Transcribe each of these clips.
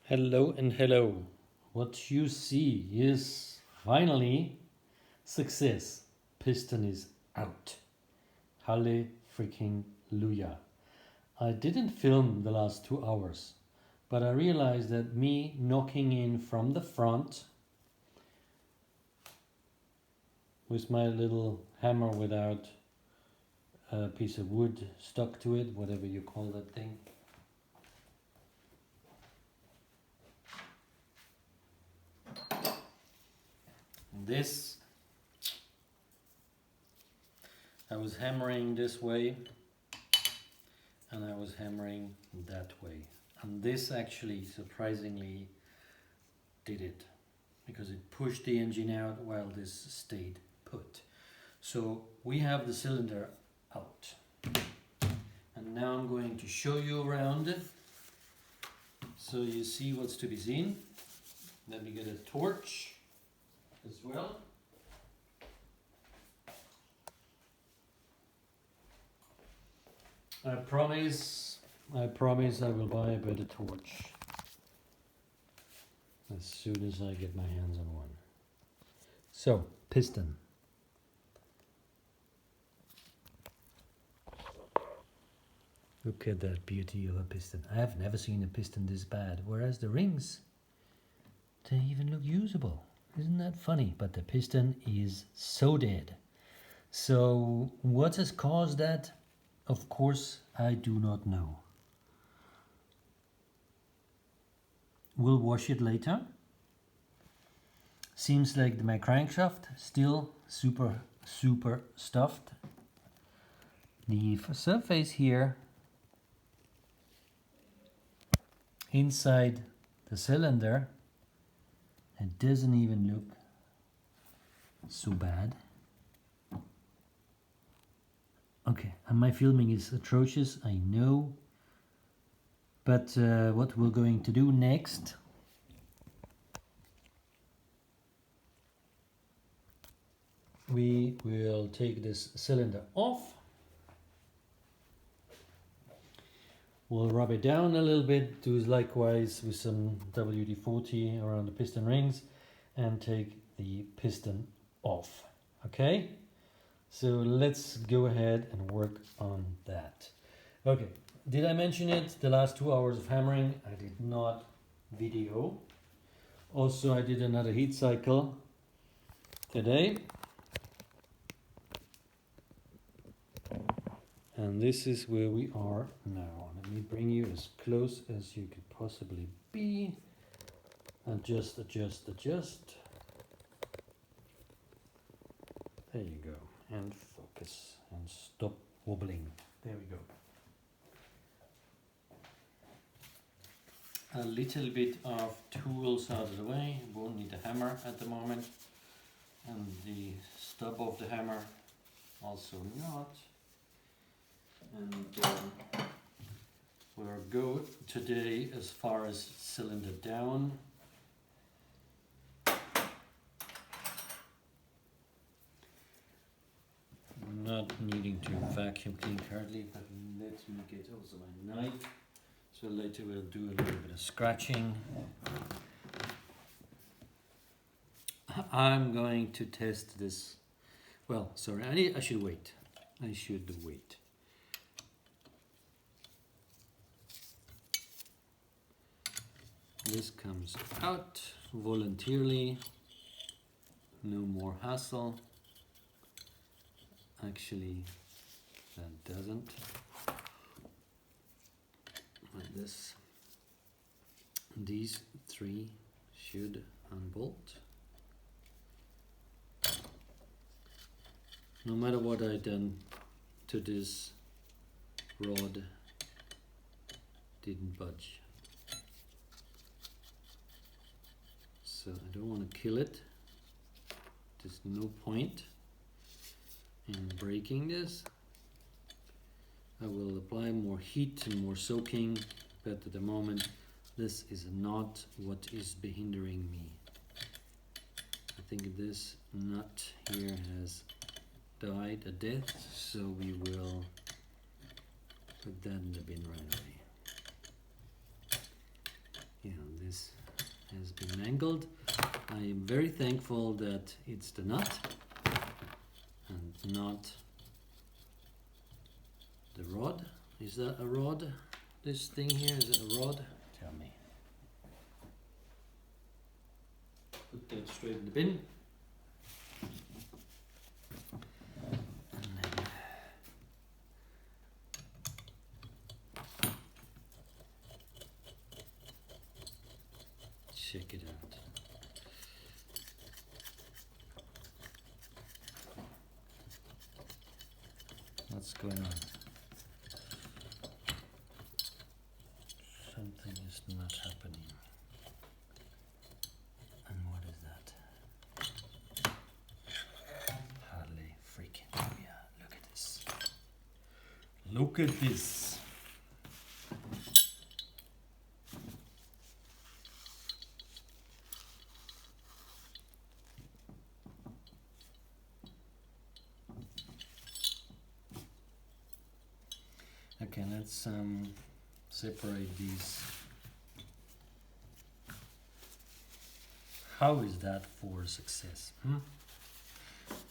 Hello and hello. What you see is finally success. Piston is out. Halle freaking Luja. I didn't film the last 2 hours, but I realized that me knocking in from the front with my little hammer without a piece of wood stuck to it, whatever you call that thing. This, I was hammering this way and I was hammering that way, and this actually surprisingly did it because it pushed the engine out while this stayed put. So we have the cylinder out, and now I'm going to show you around so you see what's to be seen. Let me get a torch as well. I promise I will buy a better torch as soon as I get my hands on one. So, piston. Look at that beauty of a piston. I have never seen a piston this bad, whereas the rings, they even look usable. Isn't that funny? But the piston is so dead. So what has caused that? Of course, I do not know. We'll wash it later. Seems like my crankshaft still super stuffed. The surface here inside the cylinder, it doesn't even look so bad. Okay, and my filming is atrocious, I know. But what we're going to do next, we will take this cylinder off. We'll rub it down a little bit, do likewise with some WD-40 around the piston rings, and take the piston off. Okay? So let's go ahead and work on that. Okay, did I mention it? The last 2 hours of hammering, I did not video. Also, I did another heat cycle today. And this is where we are now. Let me bring you as close as you could possibly be. Adjust. There you go. And focus and stop wobbling. There we go. A little bit of tools out of the way. Won't need a hammer at the moment. And the stub of the hammer also not. And we'll go today as far as cylinder down. Not needing to vacuum clean currently, but let me get also my knife. So later we'll do a little bit of scratching. I'm going to test this. Well, sorry, I should wait. I should wait. This comes out voluntarily, no more hassle. Actually, that doesn't. Like this. These three should unbolt. No matter what I've done to this rod, didn't budge. So I don't want to kill it. There's no point in breaking this. I will apply more heat and more soaking, but at the moment this is not what is hindering me. I think this nut here has died a death, so we will put that in the bin right away. Yeah, this has been angled. I am very thankful that it's the nut and not the rod. Is that a rod? This thing here, is it a rod? Tell me. Put that straight in the bin. And then check it out. What's going on? Something is not happening. And what is that? Hardly freaking yeah, look at this. Look at this. Okay, let's separate these. How is that for success?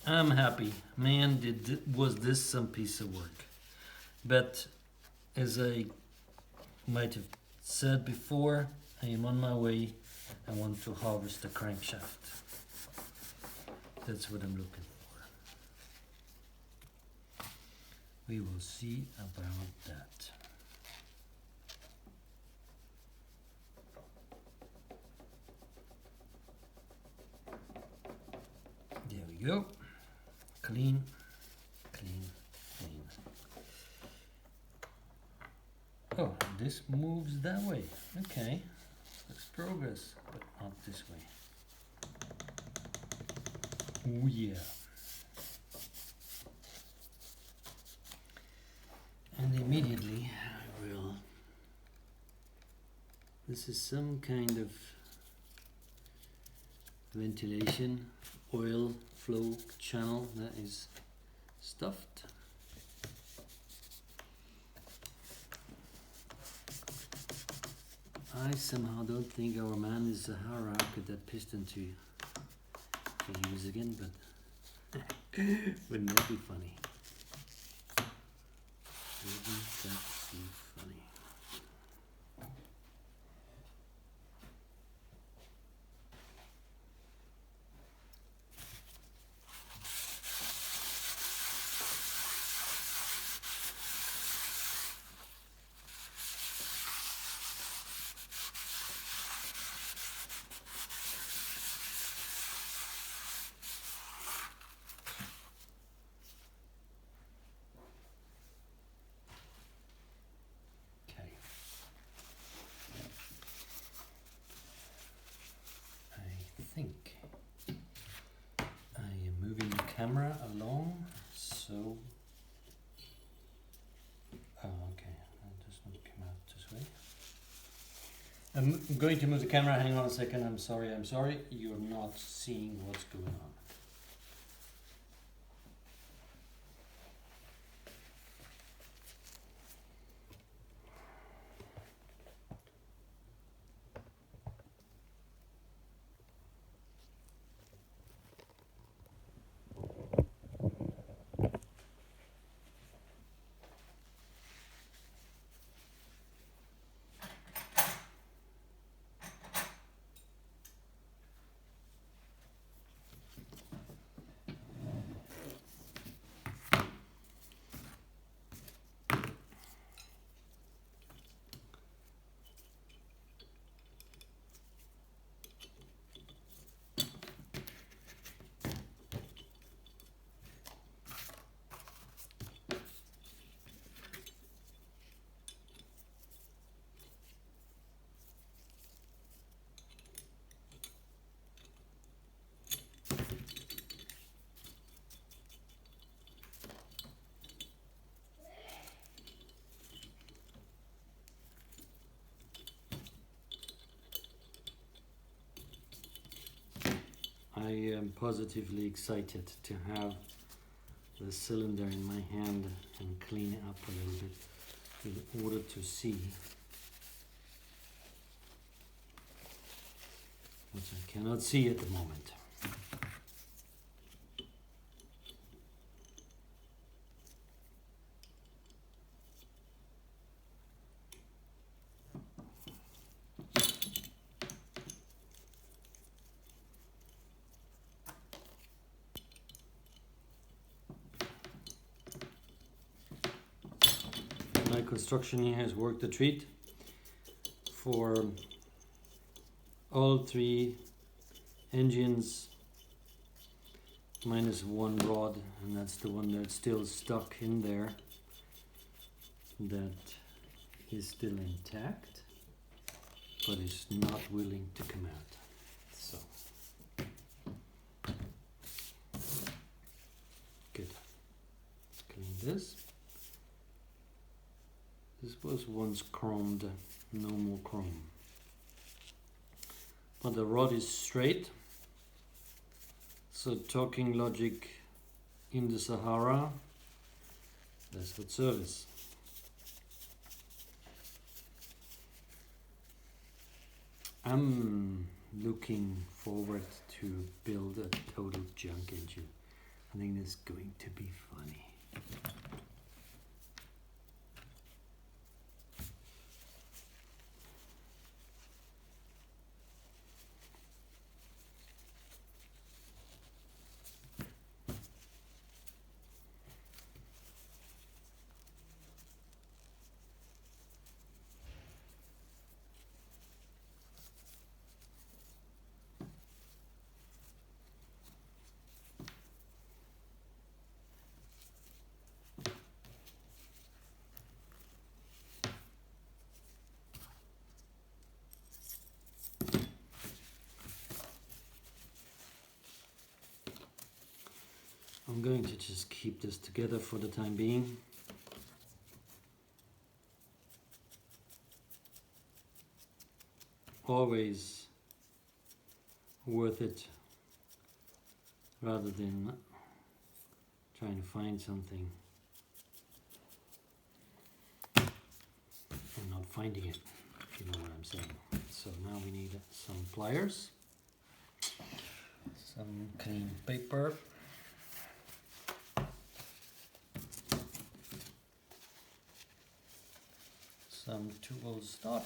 I'm happy. Man, was this some piece of work. But as I might have said before, I am on my way. I want to harvest the crankshaft. That's what I'm looking for. We will see about that. There we go. Clean, clean, clean. Oh, this moves that way. Okay, that's progress, but not this way. Oh yeah. And immediately I will, this is some kind of ventilation oil flow channel that is stuffed. I somehow don't think our man in the Sahara got that piston to use again, but wouldn't that be funny? Wouldn't that be funny? Camera along, so okay, that does not come out this way. I'm going to move the camera. Hang on a second. I'm sorry, you're not seeing what's going on. I am positively excited to have the cylinder in my hand and clean it up a little bit in order to see which I cannot see at the moment. My construction here has worked a treat for all 3 engines minus 1 rod, and that's the one that's still stuck in there, that is still intact but is not willing to come out. So good. Let's clean this. This was once chromed, no more chrome. But the rod is straight. So talking logic in the Sahara, that's what service. I'm looking forward to build a total junk engine. I think it's going to be funny. I'm going to just keep this together for the time being. Always worth it rather than trying to find something and not finding it, if you know what I'm saying. So now we need some pliers, some clean paper, some tool start,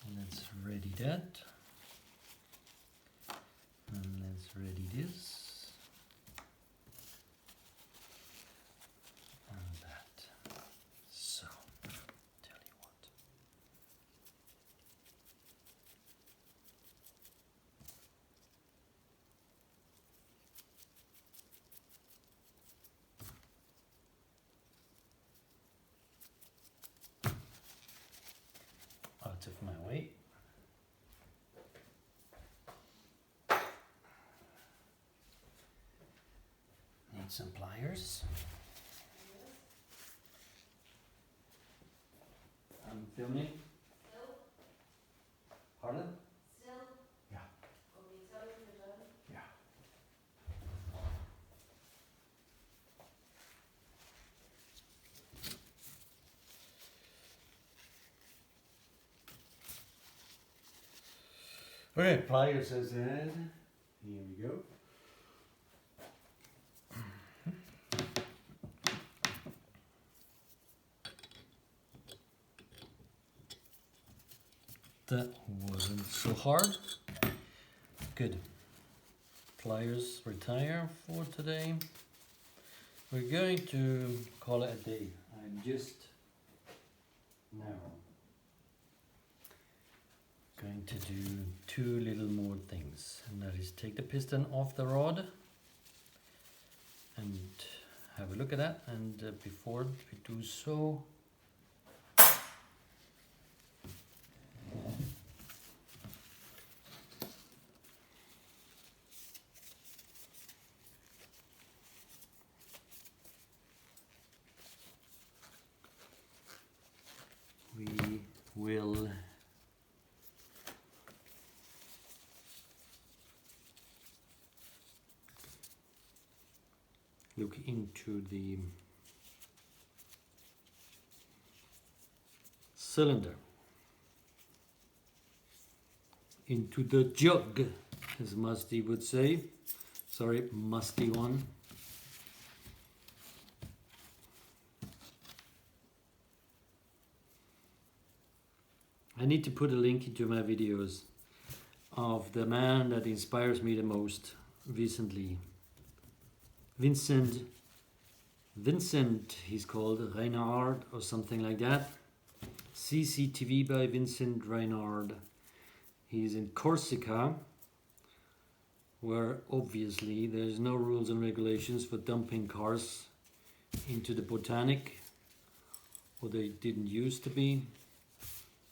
and let's ready that, and let's ready this. Out of my way. Need some pliers. I'm filming. Still? Pardon? Still? Yeah. Will we tell you you're done? Yeah. Okay, pliers as in. Here we go. That wasn't so hard. Good. Pliers retire for today. We're going to call it a day. I'm just now going to do 2 little more things, and that is take the piston off the rod and have a look at that. And before we do so, we will look into the cylinder, into the jug, as Musty would say. Sorry, musty one. I need to put a link into my videos of the man that inspires me the most recently. Vincent, he's called, Reinhard or something like that. CCTV by Vincent Reinhard. He's in Corsica, where obviously there's no rules and regulations for dumping cars into the Botanic, or they didn't used to be.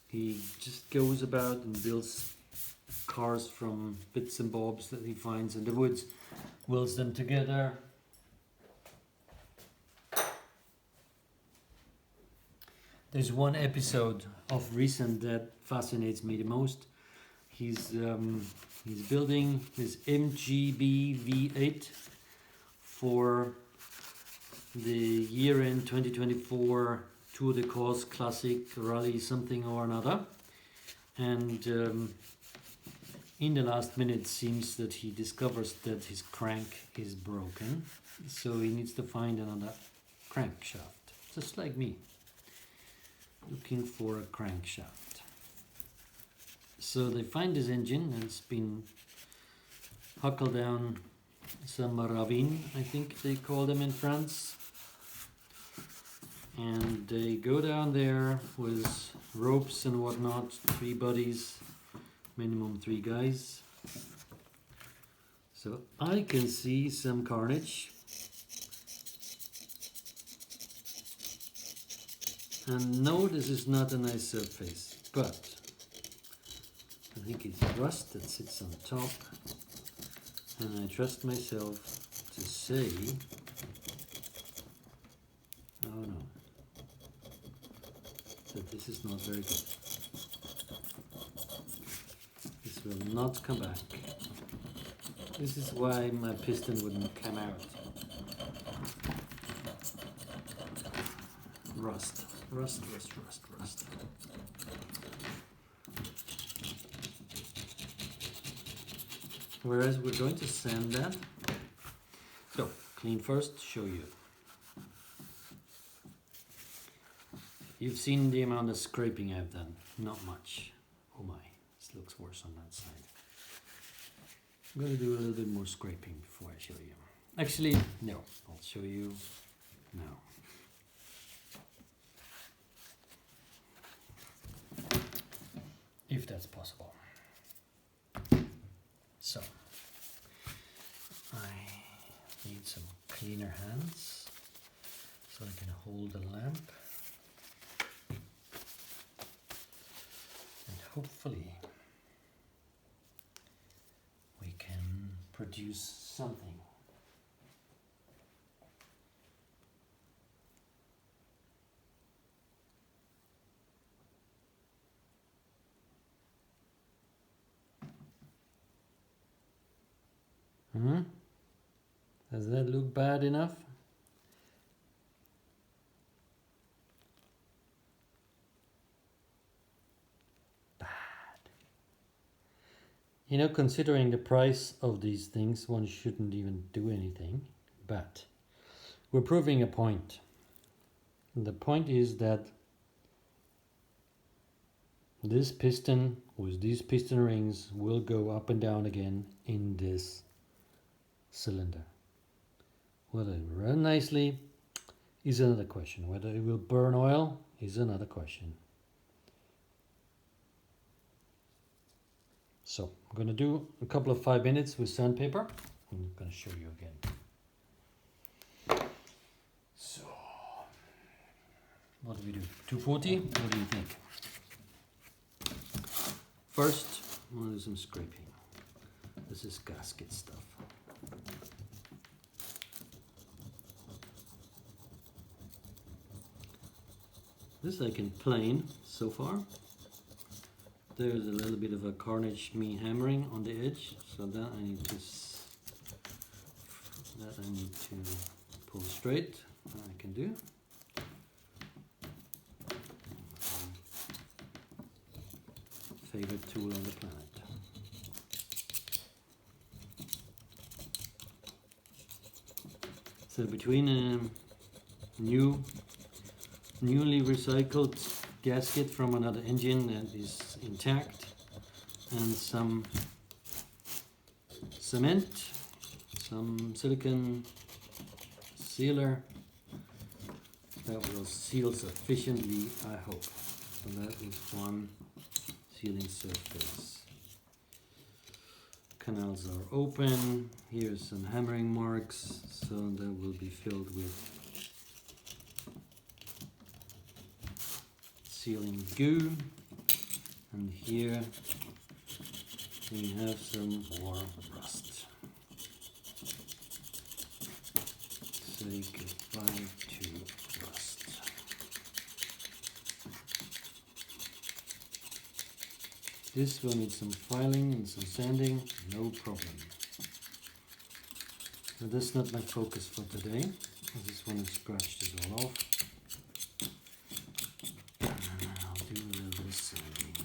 He just goes about and builds cars from bits and bobs that he finds in the woods, welds them together. There's one episode of recent that fascinates me the most. He's building his MGB V8 for the year-end 2024 Tour de Corse Classic Rally something or another, and in the last minute seems that he discovers that his crank is broken, so he needs to find another crankshaft, just like me, looking for a crankshaft. So they find this engine, and it's been huckled down some ravine, I think they call them in France. And they go down there with ropes and whatnot, 3 buddies, minimum 3 guys. So I can see some carnage. And no, this is not a nice surface, but I think it's rust that sits on top. And I trust myself to say, oh no, that this is not very good. This will not come back. This is why my piston wouldn't come out. Rust, rust, rust, rust, rust. Whereas we're going to sand that. So, clean first, show you. You've seen the amount of scraping I've done. Not much. Oh my, this looks worse on that side. I'm going to do a little bit more scraping before I show you. Actually, no, I'll show you now. If that's possible. So, I need some cleaner hands so I can hold the lamp. And hopefully we can produce something. Does that look bad enough? Bad. You know, considering the price of these things, one shouldn't even do anything. But we're proving a point. And the point is that this piston with these piston rings will go up and down again in this cylinder. Whether it will run nicely is another question. Whether it will burn oil is another question. So I'm going to do a couple of 5 minutes with sandpaper. I'm going to show you again. So what do we do? 240? What do you think? First, I'm going to do some scraping. This is gasket stuff. This I can plane so far. There's a little bit of a carnage me hammering on the edge, so that I need to pull straight, I can do. Favorite tool on the planet. So between a newly recycled gasket from another engine that is intact and some cement, some silicone sealer that will seal sufficiently, I hope. So that is one sealing surface. Canals are open. Here's some hammering marks, so that will be filled with sealing goo. And here we have some more rust. Say goodbye to rust. This will need some filing and some sanding, no problem. But that's not my focus for today. I just want to scratch this all off. And I'll do a little bit of sanding.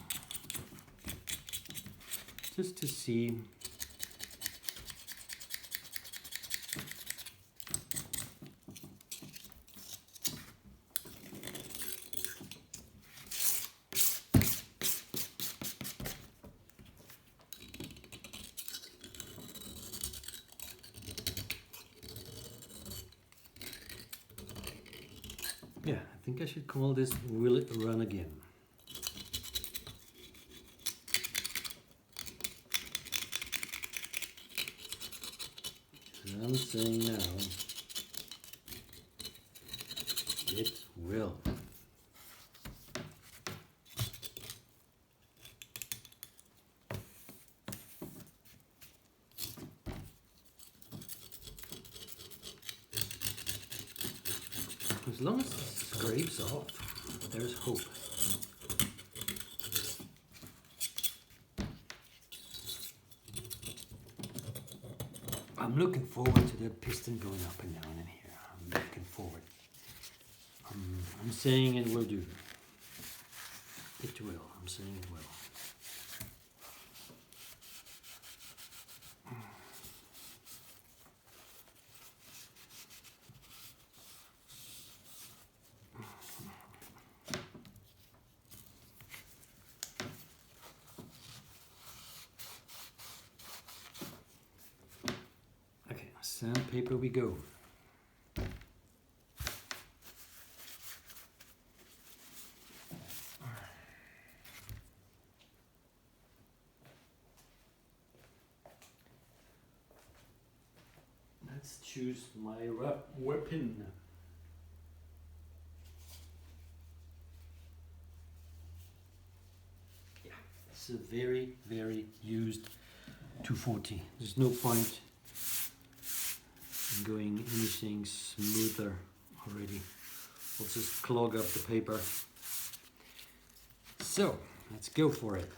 Just to see yeah, I think I should call this Will It Run Again. So I'm saying now, it will. As long as it scrapes off, there's hope. I'm looking forward to that piston going up and down in here. I'm looking forward. I'm saying it will do. It will. I'm saying it will. Sandpaper we go. Let's choose my weapon. Yeah, it's a very, very used 240. There's no point going anything smoother already. We'll just clog up the paper. So let's go for it.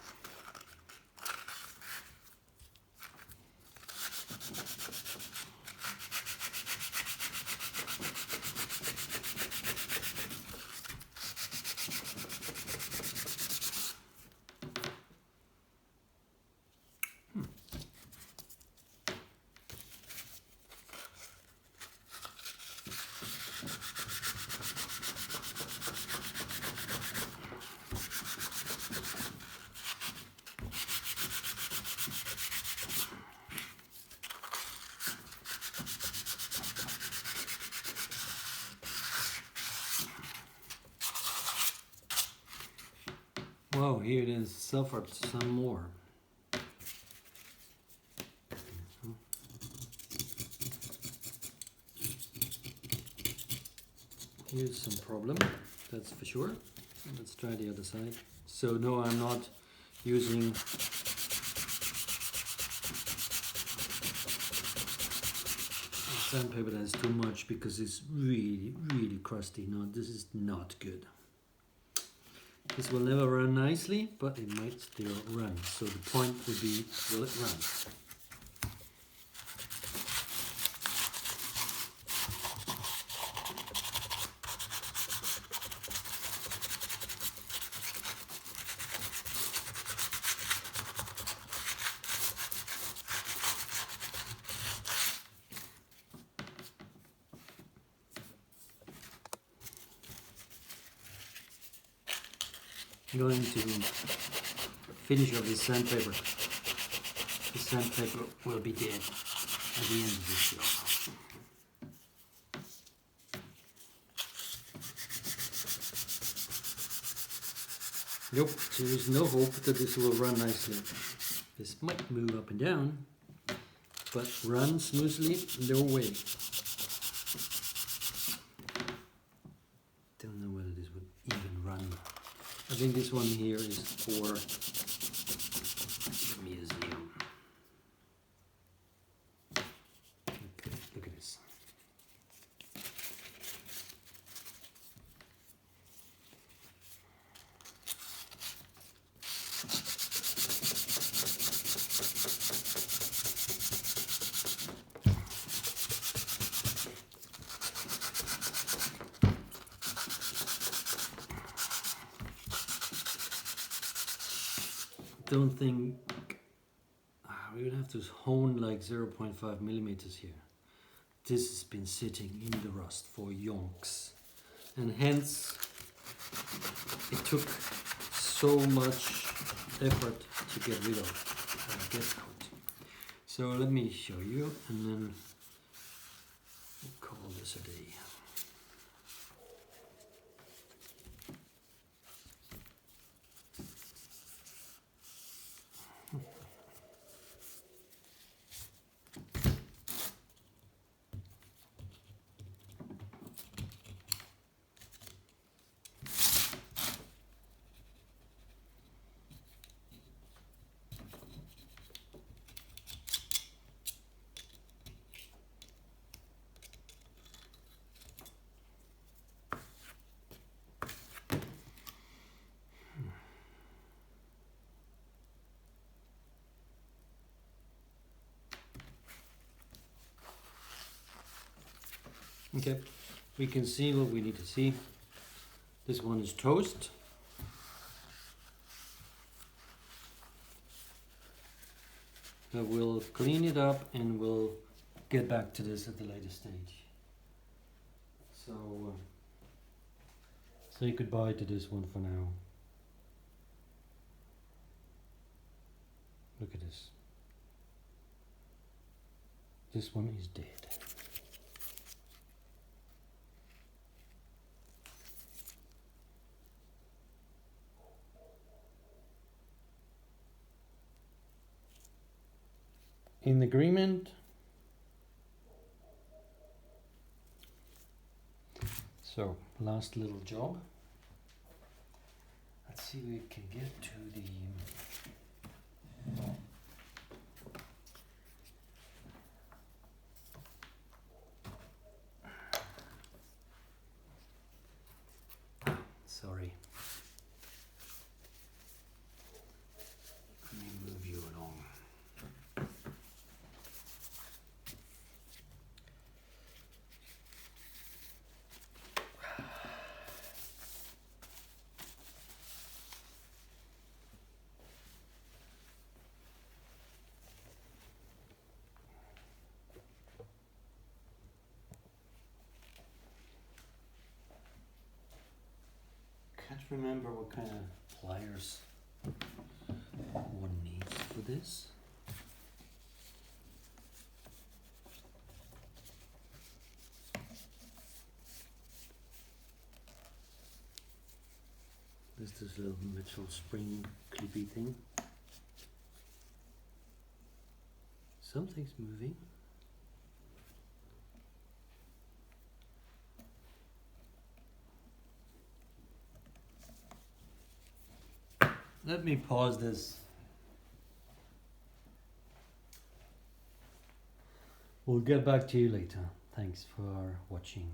Wow, here it is, suffered some more. Here's some problem, that's for sure. Let's try the other side. So no, I'm not using sandpaper that is too much because it's really, really crusty. No, this is not good. This will never run nicely, but it might still run. So the point would be, will it run? going to finish off this sandpaper. The sandpaper will be dead at the end of this job. Nope, there is no hope that this will run nicely. This might move up and down, but run smoothly, no way. Don't know whether this would even run. I think this one here is for the museum. Okay, look at this. Don't think we would have to hone like 0.5 millimeters here. This has been sitting in the rust for yonks, and hence it took so much effort to get rid of, get out. So let me show you, and then we'll call this a day. Okay, we can see what we need to see. This one is toast. But we'll clean it up and we'll get back to this at the later stage. So, say goodbye to this one for now. Look at this. This one is dead. In agreement. So, last little job. Let's see if we can get to the sorry. Let me move you along. Can't remember what kind of pliers one needs for this. There's this little metal spring clippy thing. Something's moving. Let me pause this. We'll get back to you later. Thanks for watching.